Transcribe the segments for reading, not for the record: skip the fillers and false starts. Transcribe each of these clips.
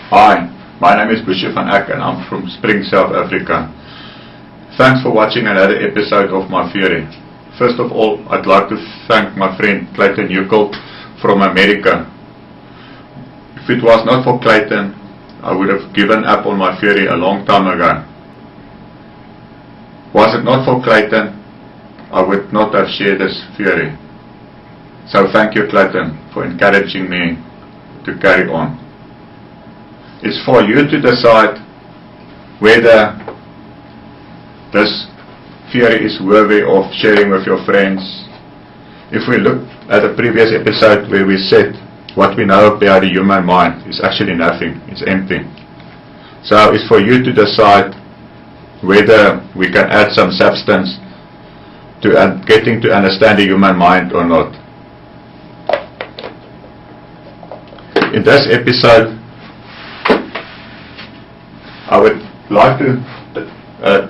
Hi, my name is Bushy van Eck and I'm from Spring, South Africa. Thanks for watching another episode of my theory. First of all, I'd like to thank my friend Clayton Uckel from America. If it was not for Clayton, I would have given up on my theory a long time ago. Was it not for Clayton, I would not have shared this theory. So thank you, Clayton, for encouraging me to carry on. It's for you to decide whether this theory is worthy of sharing with your friends. If we look at the previous episode where we said what we know about the human mind is actually nothing, it's empty. So it's for you to decide whether we can add some substance to getting to understand the human mind or not. In this episode, I would like to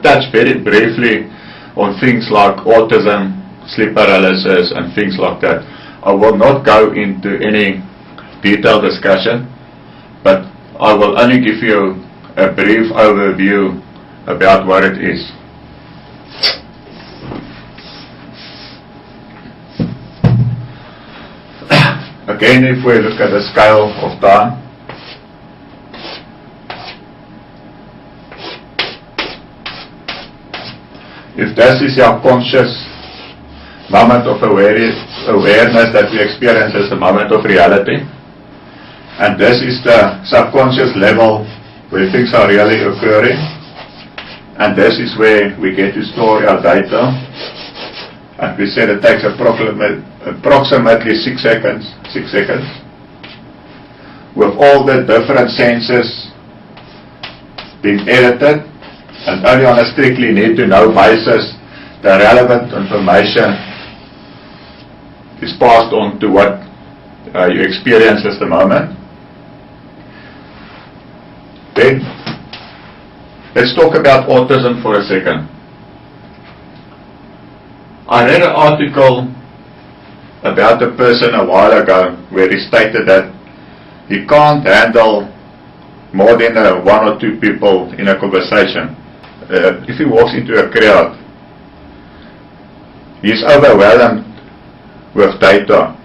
touch very briefly on things like autism, sleep paralysis and things like that. I will not go into any detailed discussion, but I will only give you a brief overview about what it is. Again, if we look at the scale of time, if this is your conscious moment of awareness that we experience as a moment of reality, and this is the subconscious level where things are really occurring, and this is where we get to store our data, and we said it takes approximately 6 seconds, with all the different senses being edited, and only on a strictly need-to-know basis, the relevant information is passed on to what you experience at the moment. Then, let's talk about autism for a second. I read an article about a person a while ago where he stated that he can't handle more than 1 or 2 people in a conversation. If he walks into a crowd, he's overwhelmed with data,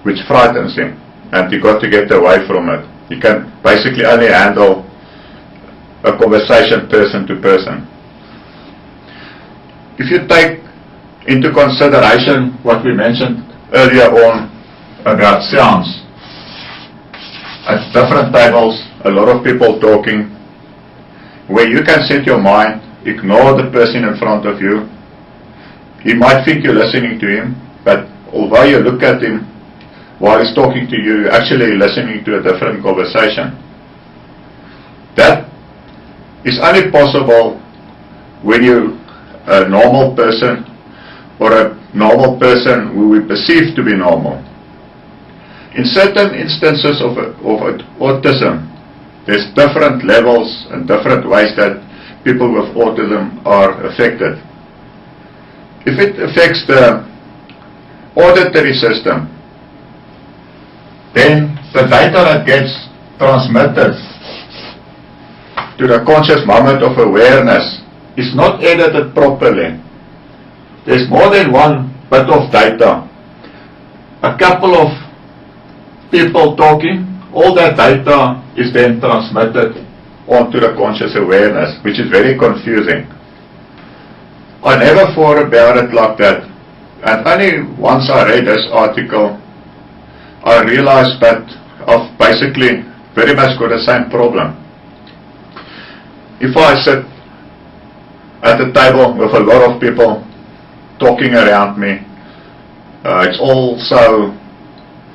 which frightens him, and he got to get away from it. He can basically only handle a conversation person to person. If you take into consideration what we mentioned earlier on about sounds, at different tables, a lot of people talking, where you can set your mind, ignore the person in front of you. He might think you're listening to him, but although you look at him while he's talking to you, you're actually listening to a different conversation. That is only possible when you're a normal person, or a normal person who we perceive to be normal. In certain instances of autism, there's different levels and different ways that people with autism are affected. If it affects the auditory system, then the data that gets transmitted to the conscious moment of awareness is not edited properly. There's more than one bit of data. A couple of people talking, all that data is then transmitted onto the conscious awareness, which is very confusing. I never thought about it like that, and only once I read this article, I realized that I've basically very much got the same problem. If I sit at a table with a lot of people talking around me, it's also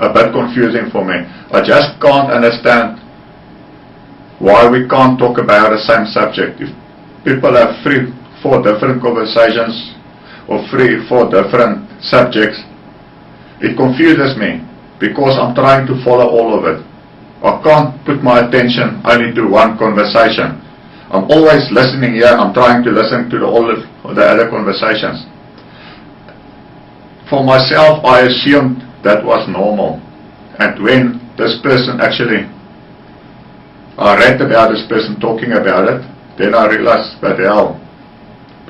a bit confusing for me. I just can't understand why we can't talk about the same subject. If people have 3-4 different conversations or 3-4 different subjects, it confuses me because I'm trying to follow all of it. I can't put my attention only to one conversation. I'm always listening here, I'm trying to listen to all of the other conversations. For myself, I assumed that was normal. And when this person actually I read about this person talking about it, then I realized that, hell,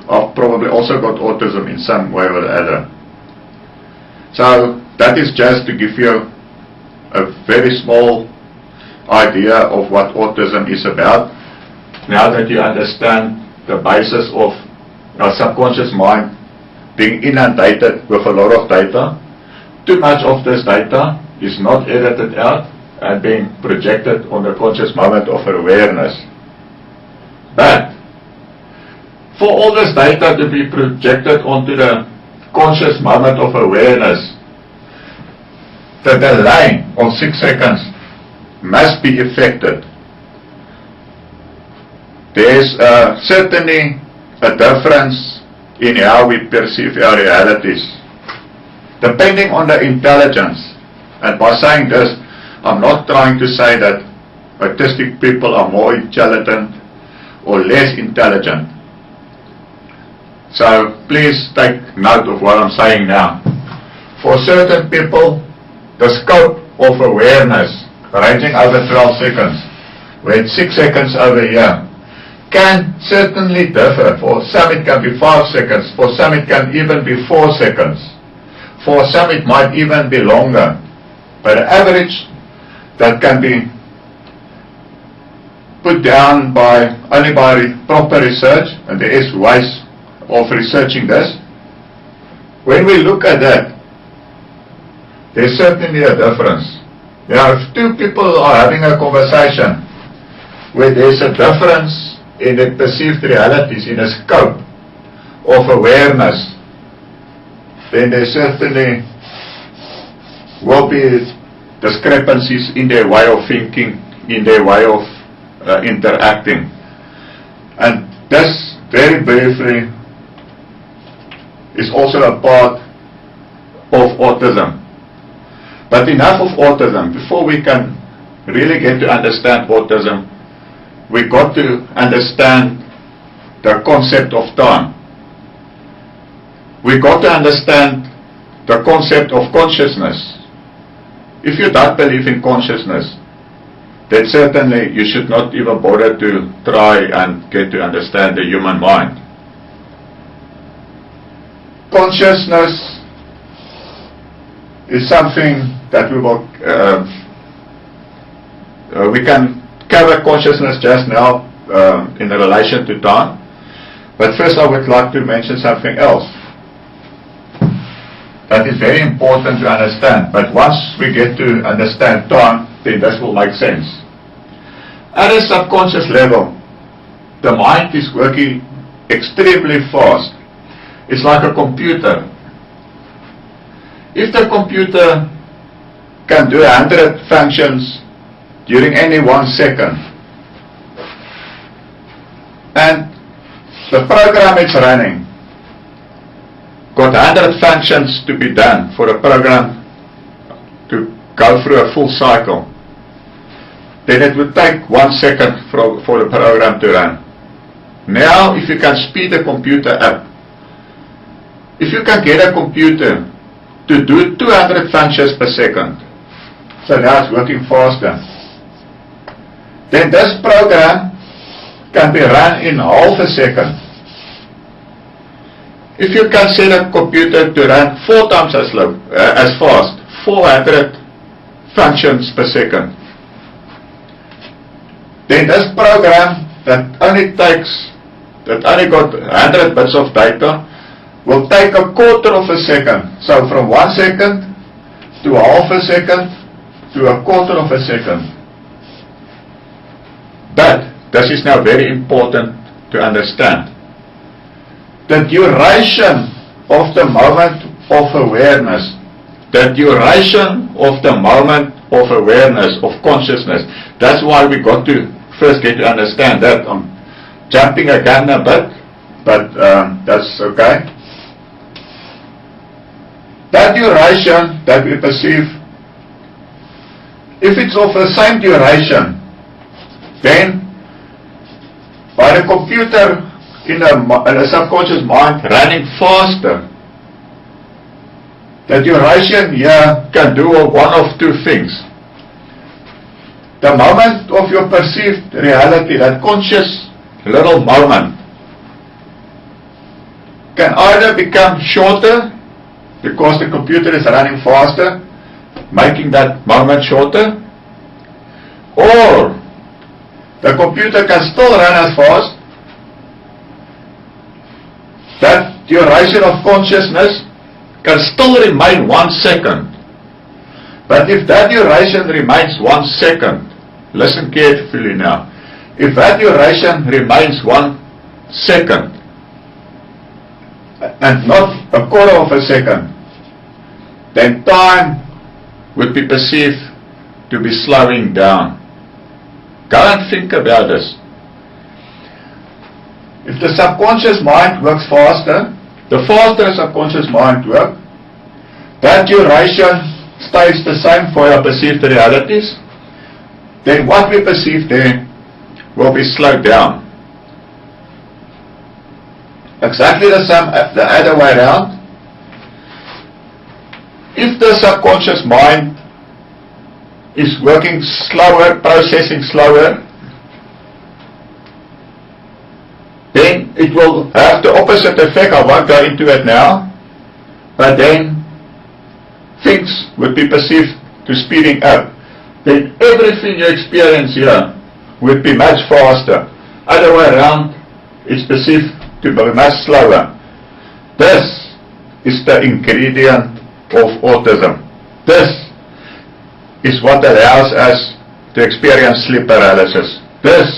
I've probably also got autism in some way or the other. So that is just to give you a very small idea of what autism is about. Now that you understand the basis of our subconscious mind being inundated with a lot of data, too much of this data is not edited out and being projected on the conscious moment of awareness. But for all this data to be projected onto the conscious moment of awareness, the delay of 6 seconds must be affected. There's certainly a difference in how we perceive our realities, depending on the intelligence. And by saying this, I'm not trying to say that autistic people are more intelligent or less intelligent. So please take note of what I'm saying now. For certain people, the scope of awareness ranging over 12 seconds, when 6 seconds over here, can certainly differ. For some it can be 5 seconds, for some it can even be 4 seconds, for some it might even be longer. But the average that can be put down only by proper research, and there is ways of researching this. When we look at that, there's certainly a difference. Now, if two people are having a conversation where there's a difference in the perceived realities, in the scope of awareness, then there certainly will be discrepancies in their way of thinking, in their way of interacting. And this, very briefly, is also a part of autism. But enough of autism. Before we can really get to understand autism, we got to understand the concept of time. We got to understand the concept of consciousness. If you don't believe in consciousness, then certainly you should not even bother to try and get to understand the human mind. Consciousness is something that we can cover consciousness just now in relation to time. But first I would like to mention something else that is very important to understand. But once we get to understand time, then this will make sense. At a subconscious level, the mind is working extremely fast. It's like a computer. If the computer can do 100 functions during any 1 second, and the program it's running got 100 functions to be done for the program to go through a full cycle, then it would take 1 second for the program to run. Now, if you can speed the computer up, if you can get a computer to do 200 functions per second, so now it's working faster, then this program can be run in half a second. If you can set a computer to run 4 times as fast, 400 functions per second, then this program that only got 100 bits of data will take a quarter of a second. So from 1 second to half a second to a quarter of a second. But this is now very important to understand. The duration of the moment of awareness, the duration of the moment of awareness, of consciousness, that's why we got to first get to understand that. I'm jumping again a bit, but that's okay. That duration that we perceive, if it's of the same duration, then by the computer in a subconscious mind running faster, the duration here can do one of two things. the moment of your perceived reality, that conscious little moment, can either become shorter because the computer is running faster, making that moment shorter, or the computer can still run as fast. That duration of consciousness can still remain 1 second. But if that duration remains 1 second, listen carefully now, if that duration remains 1 second, and not a quarter of a second, then time would be perceived to be slowing down. Go and think about this. If the subconscious mind works faster, the faster the subconscious mind works, that duration stays the same for our perceived realities, then what we perceive there will be slowed down. Exactly the same the other way around. If the subconscious mind is working slower, processing slower, then it will have the opposite effect. I won't go into it now, but then things would be perceived to speeding up. Then everything you experience here would be much faster. Other way around, it's perceived to be much slower. This is the ingredient of autism. This is what allows us to experience sleep paralysis. This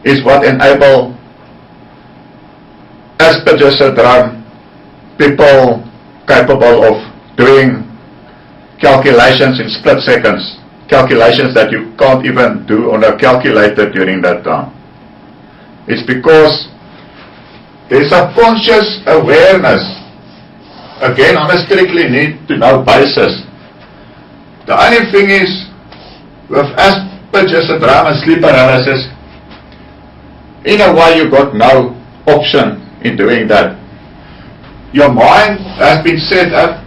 is what enables Asperger's syndrome people capable of doing calculations in split seconds, calculations that you can't even do on a calculator during that time. It's because there's a conscious awareness, again on a strictly need to know basis. The only thing is, with Asperger's syndrome and sleep paralysis, in a way you got no option in doing that. Your mind has been set up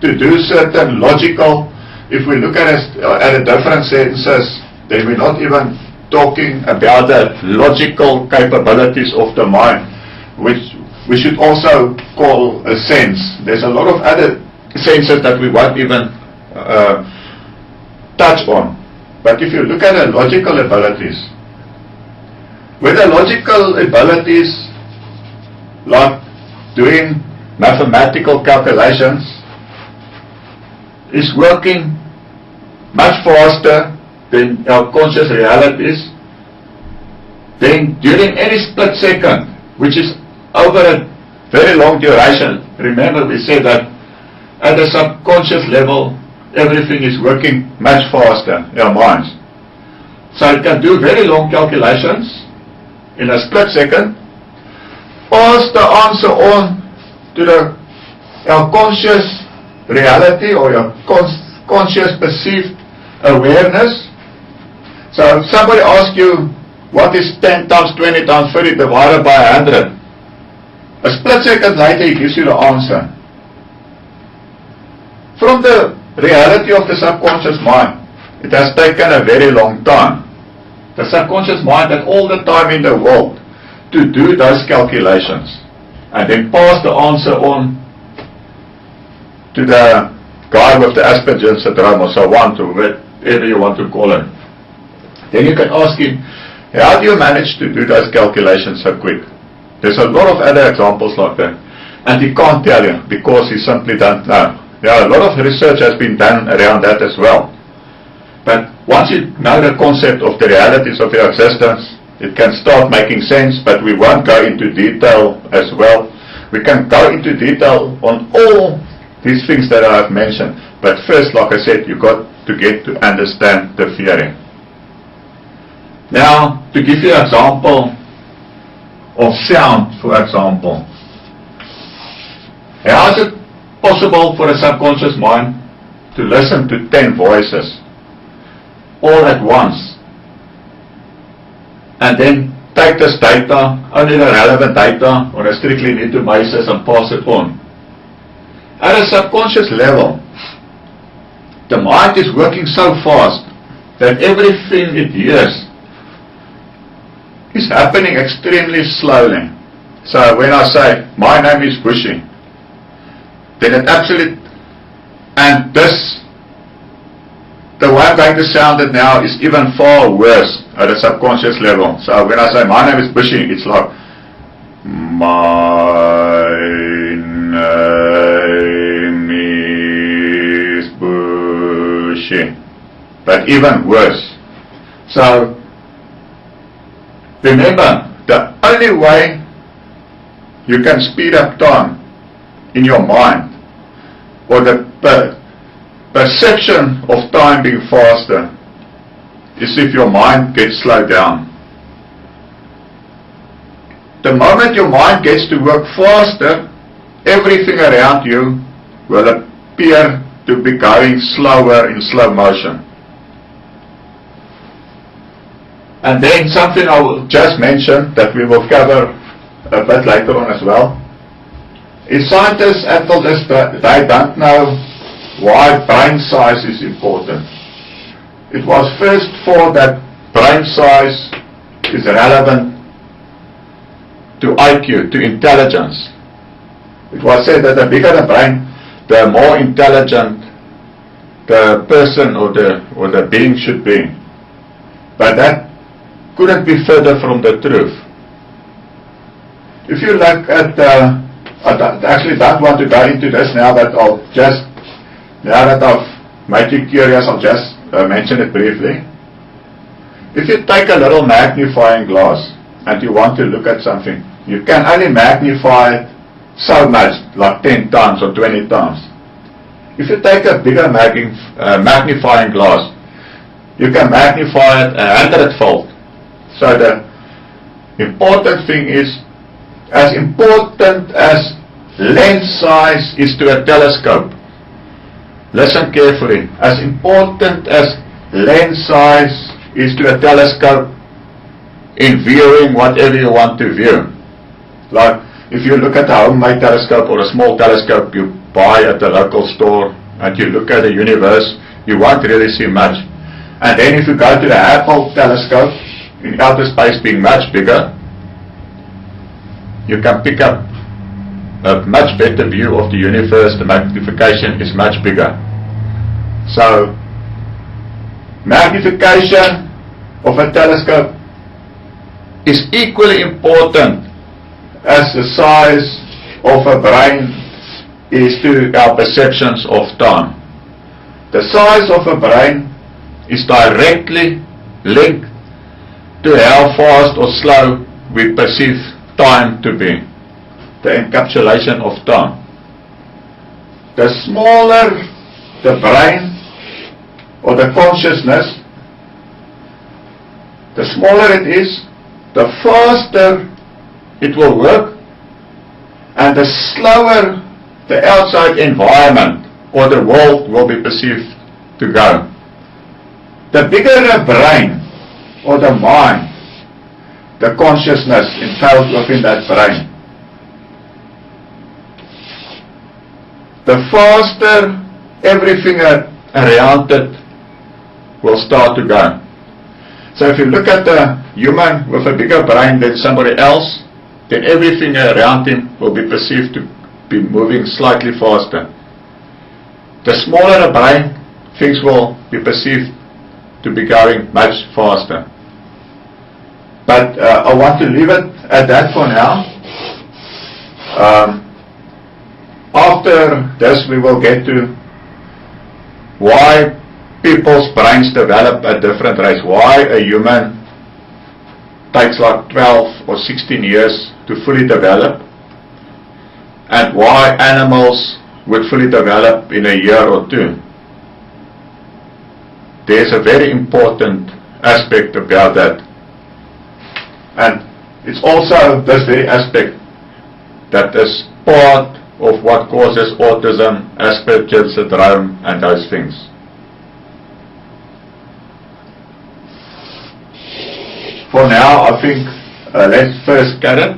to do certain logical, if we look at it at different senses, then we're not even talking about the logical capabilities of the mind, which we should also call a sense. There's a lot of other senses that we won't even touch on. But if you look at the logical abilities, with the logical abilities like doing mathematical calculations is working much faster than our conscious realities, then during any split second, which is over a very long duration, remember we said that at the subconscious level everything is working much faster in our minds. So it can do very long calculations in a split second, pass the answer on to our conscious reality or your conscious perceived awareness. So if somebody asks you, what is 10 times 20 times 30 divided by 100? A split second later he gives you the answer. From the reality of the subconscious mind, it has taken a very long time. The subconscious mind had all the time in the world to do those calculations and then pass the answer on to the guy with the Asperger's syndrome or so on, to whatever you want to call him. Then you can ask him, how do you manage to do those calculations so quick? There's a lot of other examples like that. And he can't tell you because he simply don't know. Yeah, a lot of research has been done around that as well. But once you know the concept of the realities of your existence, it can start making sense, but we won't go into detail as well. We can go into detail on all these things that I have mentioned. But first, like I said, you've got to get to understand the theory. Now, to give you an example of sound, for example. How is it possible for a subconscious mind to listen to 10 voices all at once and then take this data, only the relevant data, on a strictly need to basis and pass it on? At a subconscious level, the mind is working so fast that everything it hears is happening extremely slowly. So when I say, my name is Bushy, then it absolutely, and this, the way I'm going to sound it now is even far worse at a subconscious level. So when I say, my name is Bushy, it's like, my name is Bushy. But even worse. So remember, the only way you can speed up time in your mind, or the perception of time being faster, is if your mind gets slowed down. The moment your mind gets to work faster, everything around you will appear to be going slower in slow motion. And then something I will just mention that we will cover a bit later on as well, is scientists have told us that they don't know why brain size is important. It was first thought that brain size is relevant to IQ, to intelligence. It was said that the bigger the brain, the more intelligent the person or the being should be. But that couldn't be further from the truth. If you look at, I actually don't want to go into this now, but I'll just, now that I've made you curious, I'll just mention it briefly. If you take a little magnifying glass and you want to look at something, you can only magnify it so much, like 10 times or 20 times. If you take a bigger magnifying glass, you can magnify it 100-fold. So the important thing is, as important as lens size is to a telescope, listen carefully, as important as lens size is to a telescope in viewing whatever you want to view. Like if you look at a homemade telescope or a small telescope you buy at the local store and you look at the universe, you won't really see much. And then if you go to the Hubble telescope, in outer space being much bigger, you can pick up a much better view of the universe. The magnification is much bigger. So magnification of a telescope is equally important as the size of a brain is to our perceptions of time. The size of a brain is directly linked to how fast or slow we perceive time to be, the encapsulation of time. The smaller the brain or the consciousness, the smaller it is, the faster it will work, and the slower the outside environment or the world will be perceived to go. The bigger the brain or the mind, the consciousness entailed within that brain, the faster everything around it will start to go. So if you look at the human with a bigger brain than somebody else, then everything around him will be perceived to be moving slightly faster. The smaller the brain, things will be perceived to be going much faster. But I want to leave it at that for now. After this we will get to why people's brains develop at different rates, why a human takes like 12 or 16 years to fully develop, and why animals would fully develop in a year or two. There's a very important aspect about that. And it's also this very aspect that is part of what causes autism, Asperger's syndrome, and those things. For now, I think let's first cut it,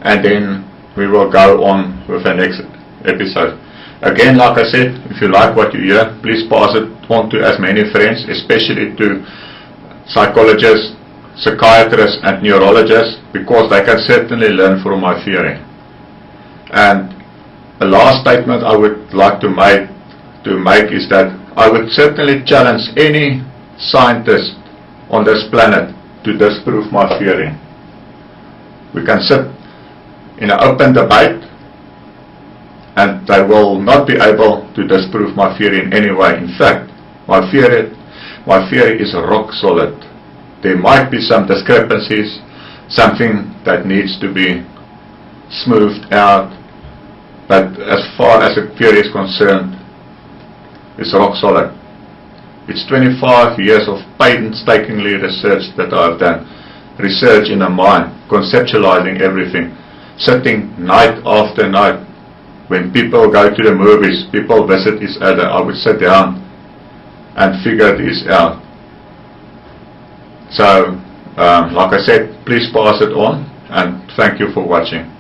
and then we will go on with the next episode. Again, like I said, if you like what you hear, please pass it on to as many friends, especially to psychologists, psychiatrists and neurologists, because they can certainly learn from my theory. And the last statement I would like to make is that I would certainly challenge any scientist on this planet to disprove my theory. We can sit in an open debate and they will not be able to disprove my theory in any way. In fact, my theory is rock solid. There might be some discrepancies, something that needs to be smoothed out, but as far as the theory is concerned, it's rock solid. It's 25 years of painstakingly research that I've done. Research in the mind, conceptualizing everything, sitting night after night. When people go to the movies, people visit each other, I would sit down and figure this out. So, like I said, please pass it on, and thank you for watching.